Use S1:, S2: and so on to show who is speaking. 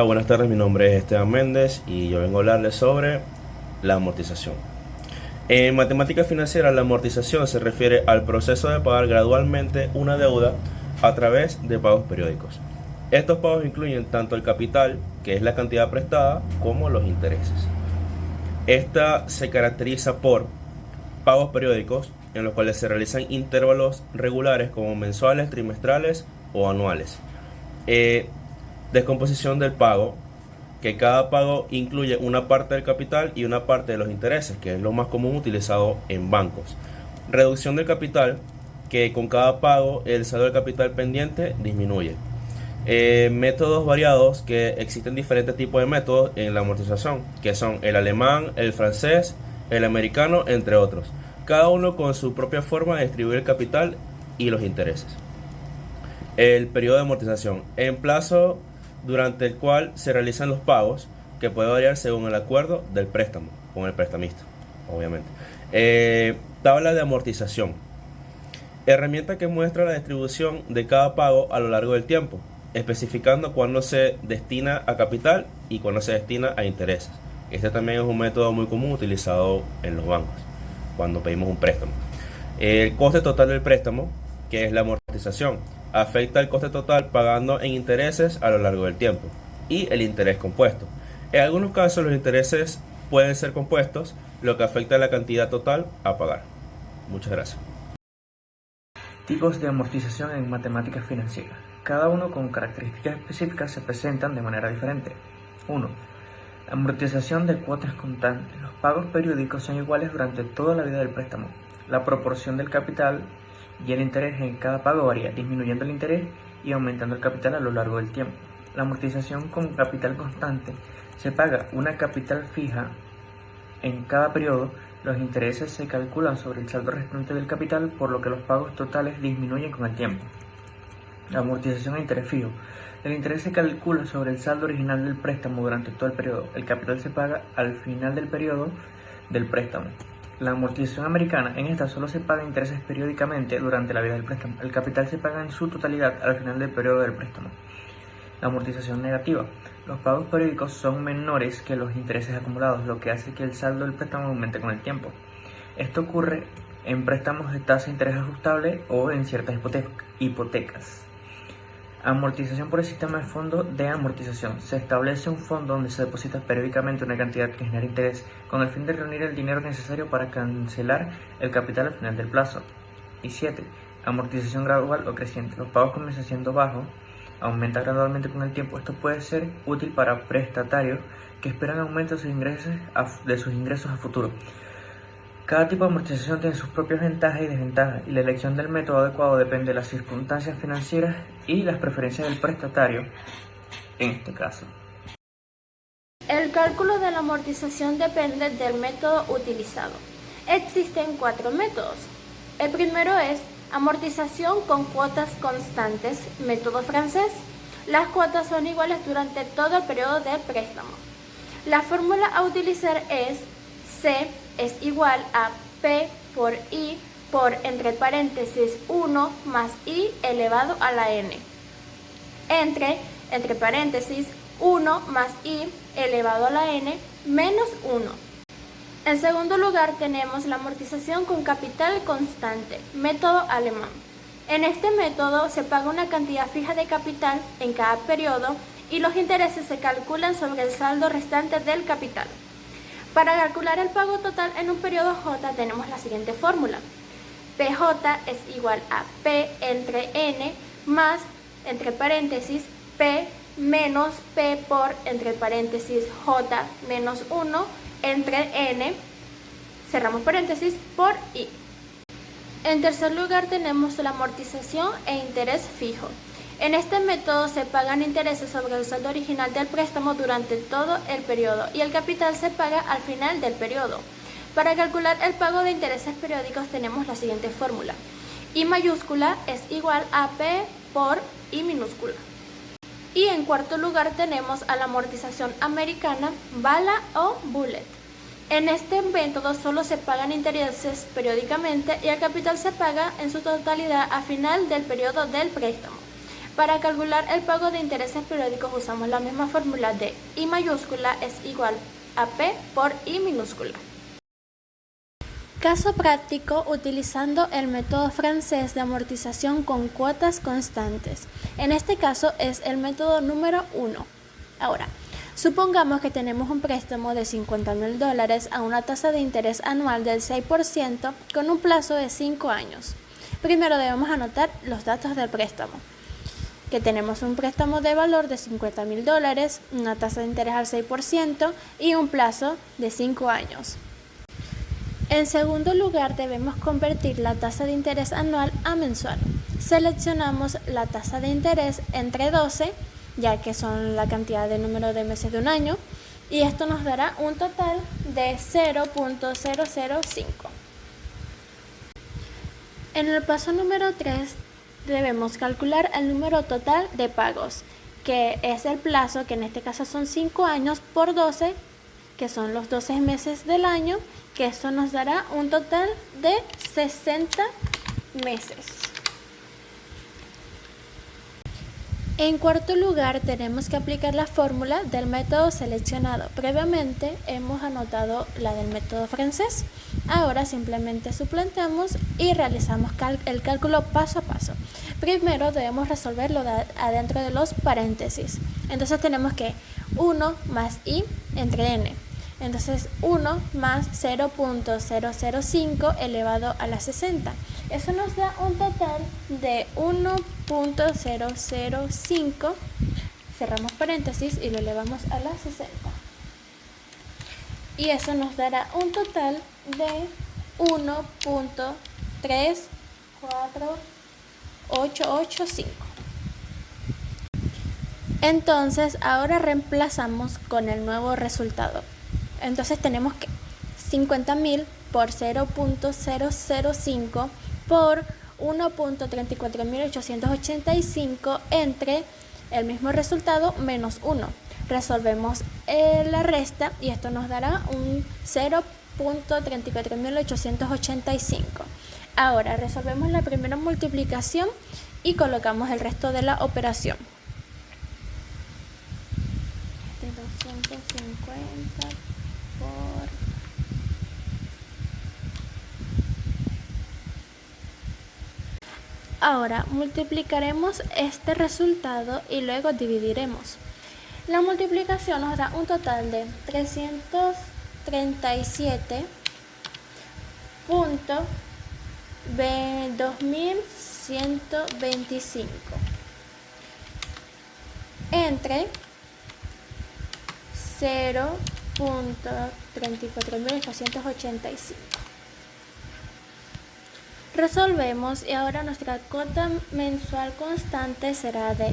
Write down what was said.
S1: Buenas tardes, mi nombre es Esteban Méndez y yo vengo a hablarles sobre la amortización. En matemática financiera, la amortización se refiere al proceso de pagar gradualmente una deuda a través de pagos periódicos. Estos pagos incluyen tanto el capital, que es la cantidad prestada, como los intereses. Esta se caracteriza por pagos periódicos en los cuales se realizan intervalos regulares como mensuales, trimestrales o anuales. Descomposición del pago, que cada pago incluye una parte del capital y una parte de los intereses, que es lo más común utilizado en bancos. Reducción del capital, que con cada pago el saldo del capital pendiente disminuye. Métodos variados, que existen diferentes tipos de métodos en la amortización, que son el alemán, el francés, el americano, entre otros. Cada uno con su propia forma de distribuir el capital y los intereses. El periodo de amortización, en plazo durante el cual se realizan los pagos, que puede variar según el acuerdo del préstamo con el prestamista, obviamente. Tabla de amortización, herramienta que muestra la distribución de cada pago a lo largo del tiempo, especificando cuándo se destina a capital y cuándo se destina a intereses. Este también es un método muy común utilizado en los bancos cuando pedimos un préstamo. El coste total del préstamo, que es la amortización, afecta el coste total pagando en intereses a lo largo del tiempo, y el interés compuesto. En algunos casos los intereses pueden ser compuestos, lo que afecta a la cantidad total a pagar. Muchas gracias.
S2: Tipos de amortización en matemáticas financieras. Cada uno con características específicas se presentan de manera diferente. 1. Amortización de cuotas constantes. Los pagos periódicos son iguales durante toda la vida del préstamo. La proporción del capital y el interés en cada pago varía, disminuyendo el interés y aumentando el capital a lo largo del tiempo. La amortización con capital constante se paga una capital fija en cada periodo. Los intereses se calculan sobre el saldo restante del capital, por lo que los pagos totales disminuyen con el tiempo. La amortización a interés fijo. El interés se calcula sobre el saldo original del préstamo durante todo el periodo. El capital se paga al final del periodo del préstamo. La amortización americana, en esta solo se paga intereses periódicamente durante la vida del préstamo. El capital se paga en su totalidad al final del periodo del préstamo. La amortización negativa. Los pagos periódicos son menores que los intereses acumulados, lo que hace que el saldo del préstamo aumente con el tiempo. Esto ocurre en préstamos de tasa de interés ajustable o en ciertas hipotecas. Amortización por el sistema de fondo de amortización. Se establece un fondo donde se deposita periódicamente una cantidad que genera interés con el fin de reunir el dinero necesario para cancelar el capital al final del plazo. Y 7. Amortización gradual o creciente. Los pagos comienzan siendo bajos, aumenta gradualmente con el tiempo. Esto puede ser útil para prestatarios que esperan aumento de sus ingresos a futuro. Cada tipo de amortización tiene sus propias ventajas y desventajas, y la elección del método adecuado depende de las circunstancias financieras y las preferencias del prestatario en este caso.
S3: El cálculo de la amortización depende del método utilizado. Existen 4 métodos. El primero es amortización con cuotas constantes, método francés. Las cuotas son iguales durante todo el periodo de préstamo. La fórmula a utilizar es C es igual a P por I por entre paréntesis 1 más I elevado a la N. Entre paréntesis 1 más I elevado a la N menos 1. En segundo lugar tenemos la amortización con capital constante, método alemán. En este método se paga una cantidad fija de capital en cada periodo y los intereses se calculan sobre el saldo restante del capital. Para calcular el pago total en un periodo J tenemos la siguiente fórmula. PJ es igual a P entre N más, entre paréntesis, P menos P por, entre paréntesis, J menos 1 entre N, cerramos paréntesis, por I. En tercer lugar tenemos la amortización e interés fijo. En este método se pagan intereses sobre el saldo original del préstamo durante todo el periodo y el capital se paga al final del periodo. Para calcular el pago de intereses periódicos tenemos la siguiente fórmula. I mayúscula es igual a P por I minúscula. Y en cuarto lugar tenemos a la amortización americana, bala o bullet. En este método solo se pagan intereses periódicamente y el capital se paga en su totalidad a final del periodo del préstamo. Para calcular el pago de intereses periódicos usamos la misma fórmula de I mayúscula es igual a P por I minúscula. Caso práctico utilizando el método francés de amortización con cuotas constantes. En este caso es el método número 1. Ahora, supongamos que tenemos un préstamo de $50,000 a una tasa de interés anual del 6% con un plazo de 5 años. Primero debemos anotar los datos del préstamo. Que tenemos un préstamo de valor de $50,000, una tasa de interés al 6% y un plazo de 5 años. En segundo lugar, debemos convertir la tasa de interés anual a mensual. Seleccionamos la tasa de interés entre 12, ya que son la cantidad de número de meses de un año, y esto nos dará un total de 0.005. En el paso número 3, debemos calcular el número total de pagos, que es el plazo, que en este caso son 5 años por 12, que son los 12 meses del año, que esto nos dará un total de 60 meses. En cuarto lugar, tenemos que aplicar la fórmula del método seleccionado. Previamente hemos anotado la del método francés. Ahora simplemente suplantamos y realizamos el cálculo paso a paso. Primero debemos resolverlo adentro de los paréntesis. Entonces tenemos que 1 más I entre n. Entonces 1 más 0.005 elevado a la 60. Eso nos da un total de 1.005. Cerramos paréntesis y lo elevamos a la 60. Y eso nos dará un total de 1.34885. Entonces ahora reemplazamos con el nuevo resultado. Entonces tenemos que 50.000 por 0.005 por 1.34885 entre el mismo resultado menos 1. Resolvemos la resta y esto nos dará un 0.34885. Ahora resolvemos la primera multiplicación y colocamos el resto de la operación. De 250 por... Ahora multiplicaremos este resultado y luego dividiremos. La multiplicación nos da un total de 337.2125 entre 0.34885. Resolvemos y ahora nuestra cuota mensual constante será de